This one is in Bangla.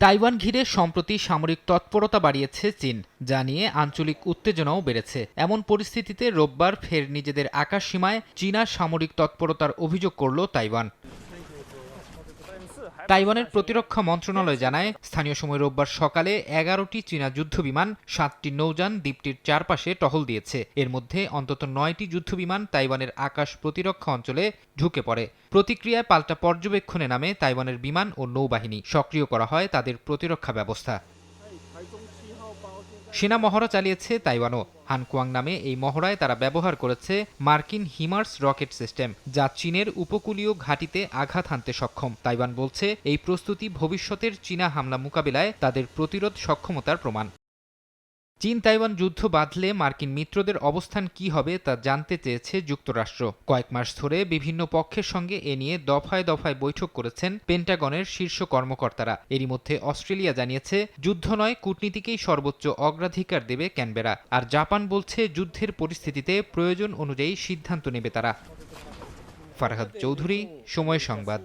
তাইওয়ান ঘিরে সম্প্রতি সামরিক তৎপরতা বাড়িয়েছে চীন, যা নিয়ে আঞ্চলিক উত্তেজনাও বেড়েছে। এমন পরিস্থিতিতে রোববার ফের নিজেদের আকাশসীমায় চীনা সামরিক তৎপরতার অভিযোগ করল তাইওয়ান। তাইওয়ানের প্রতিরক্ষা মন্ত্রণালয় জানায়, স্থানীয় সময় রোববার সকালে 11টি চীনা যুদ্ধবিমান 7টি নৌযান দ্বীপটির চারপাশে টহল দিয়েছে। এর মধ্যে অন্তত 9টি যুদ্ধবিমান তাইওয়ানের আকাশ প্রতিরক্ষা অঞ্চলে ঢুকে পড়ে। প্রতিক্রিয়ায় পাল্টা পর্যবেক্ষণে নামে তাইওয়ানের বিমান ও নৌবাহিনী। সক্রিয় করা হয় তাদের প্রতিরক্ষা ব্যবস্থা। সেনা মহড়া চালিয়েছে তাইওয়ানও। হানকুয়াং নামে এই মহড়ায় তারা ব্যবহার করেছে মার্কিন হিমার্স রকেট সিস্টেম, যা চীনের উপকূলীয় ঘাঁটিতে আঘাত হানতে সক্ষম। তাইওয়ান বলছে, এই প্রস্তুতি ভবিষ্যতের চীনা হামলা মোকাবিলায় তাদের প্রতিরোধ সক্ষমতার প্রমাণ। চীন তাইওয়ান যুদ্ধ বাঁধলে মার্কিন মিত্রদের অবস্থান কি হবে তা জানতে চেয়েছে যুক্তরাষ্ট্র। কয়েক মাস ধরে বিভিন্ন পক্ষের সঙ্গে এ নিয়ে দফায় দফায় বৈঠক করেছেন পেন্টাগনের শীর্ষ কর্মকর্তারা। এরই মধ্যে অস্ট্রেলিয়া জানিয়েছে, যুদ্ধ নয়, কূটনীতিকেই সর্বোচ্চ অগ্রাধিকার দেবে ক্যানবেরা। আর জাপান বলছে, যুদ্ধের পরিস্থিতিতে প্রয়োজন অনুযায়ী সিদ্ধান্ত নেবে তারা। ফারহাদ চৌধুরী, সময় সংবাদ।